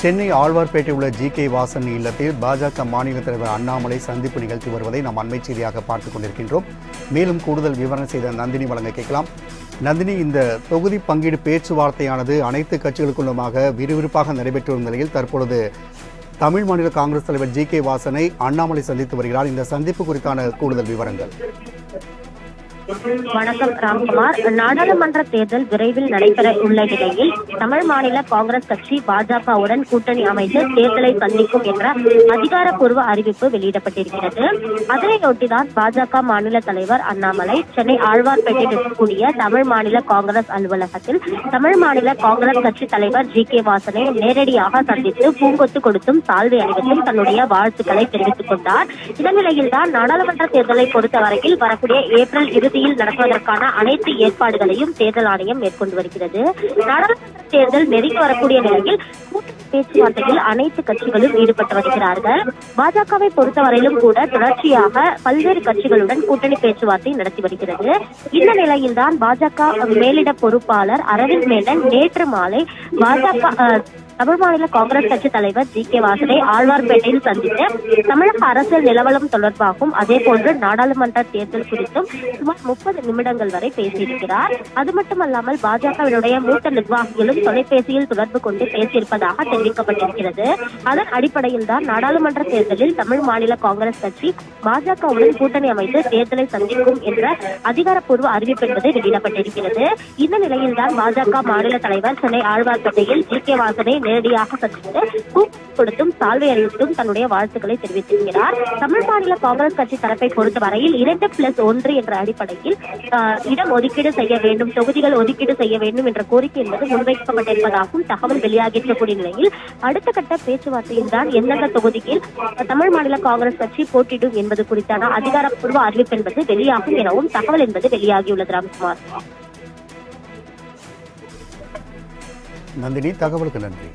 சென்னை ஆழ்வார்பேட்டை உள்ள ஜி.கே. வாசன் இல்லத்தில் பாஜக மாநில தலைவர் அண்ணாமலை சந்திப்பு நிகழ்த்தி வருவதை நாம் அண்மை செய்தியாக பார்த்துக் கொண்டிருக்கின்றோம். மேலும் கூடுதல் விவரணம் செய்த நந்தினி வழங்க கேட்கலாம். நந்தினி, இந்த தொகுதி பங்கீடு பேச்சுவார்த்தையானது அனைத்து கட்சிகளுக்குள்ளுமாக விறுவிறுப்பாக நடைபெற்று வரும் நிலையில் தற்பொழுது தமிழ் மாநில காங்கிரஸ் தலைவர் ஜி.கே. வாசனை அண்ணாமலை சந்தித்து வருகிறார். இந்த சந்திப்பு குறித்தான கூடுதல் விவரங்கள். வணக்கம் ராம்குமார். நாடாளுமன்ற தேர்தல் விரைவில் நடைபெற உள்ள நிலையில் தமிழ் மாநில காங்கிரஸ் கட்சி பாஜகவுடன் கூட்டணி அமைத்து தேர்தலை சந்திக்கும் என்ற அதிகாரப்பூர்வ அறிவிப்பு வெளியிடப்பட்டிருக்கிறது. அதனையொட்டிதான் பாஜக மாநில தலைவர் அண்ணாமலை சென்னை ஆழ்வார்பேட்டையில் இருக்கக்கூடிய தமிழ் மாநில காங்கிரஸ் அலுவலகத்தில் தமிழ் மாநில காங்கிரஸ் கட்சி தலைவர் ஜி.கே. வாசனை நேரடியாக சந்தித்து பூங்கொத்து கொடுத்தும் சால்வை அணிவித்தும் தன்னுடைய வாழ்த்துக்களை தெரிவித்துக் கொண்டார். இதன் நிலையில்தான் நாடாளுமன்ற தேர்தலை பொறுத்தவரையில் வரக்கூடிய ஏப்ரல் நடத்துவதற்கான அனைத்து ஏற்பாடுகளையும் தேர்தல் ஆணையம் மேற்கொண்டு வருகிறது. நாடாளுமன்ற தேர்தல் நெருங்கி வரக்கூடிய நிலையில் கூட்டணி பேச்சுவார்த்தையில் அனைத்து கட்சிகளும் ஈடுபட்டு வருகிறார்கள். பாஜகவை பொறுத்தவரையிலும் கூட தொடர்ச்சியாக பல்வேறு கட்சிகளுடன் கூட்டணி பேச்சுவார்த்தை நடத்தி வருகிறது. இந்த நிலையில்தான் பாஜக மேலிட பொறுப்பாளர் அரவிந்த் மேனன் நேற்று மாலை பாஜக தமிழ் மாநில காங்கிரஸ் கட்சி தலைவர் ஜி.கே. வாசனை ஆழ்வார்பேட்டையில் சந்தித்து தமிழக அரசியல் நிலவரம் தொடர்பாகவும் அதே போன்று நாடாளுமன்ற தேர்தல் குறித்தும் சுமார் 30 நிமிடங்கள் வரை பேசியிருக்கிறார். அது மட்டுமல்லாமல் பாஜகவினுடைய மூத்த நிர்வாகிகளும் தொலைபேசியில் தொடர்பு கொண்டு பேசியிருப்பதாக தெரிவிக்கப்பட்டிருக்கிறது. அதன் அடிப்படையில் தான் நாடாளுமன்ற தேர்தலில் தமிழ் மாநில காங்கிரஸ் கட்சி பாஜகவுடன் கூட்டணி அமைத்து தேர்தலை சந்திக்கும் என்ற அதிகாரப்பூர்வ அறிவிப்பு என்பது வெளியிடப்பட்டிருக்கிறது. இந்த நிலையில்தான் பாஜக மாநில தலைவர் சென்னை ஆழ்வார்பேட்டையில் ஜி.கே. வாசனை நேரடியாக சந்தித்து கொடுத்தும் சால்வை அணிவித்தும் தன்னுடைய வாழ்த்துக்களை தெரிவித்திருக்கிறார். தமிழ் மாநில காங்கிரஸ் கட்சி தரப்பை பொறுத்தவரையில் 2+1 என்ற அடிப்படையில் இடம் ஒதுக்கீடு செய்ய வேண்டும், தொகுதிகள் ஒதுக்கீடு செய்ய வேண்டும் என்ற கோரிக்கை என்பது முன்வைக்கப்பட்டிருப்பதாகவும் தகவல் வெளியாகியிருக்கக்கூடிய நிலையில் அடுத்த கட்ட பேச்சுவார்த்தையில் தான் எந்தெந்த தொகுதியில் தமிழ் மாநில காங்கிரஸ் கட்சி போட்டியிடும் என்பது குறித்தான அதிகாரப்பூர்வ அறிவிப்பு என்பது வெளியாகும் எனவும் தகவல் என்பது வெளியாகியுள்ளது. ராம்குமார். நந்தினி, தகவலுக்கு நன்றி.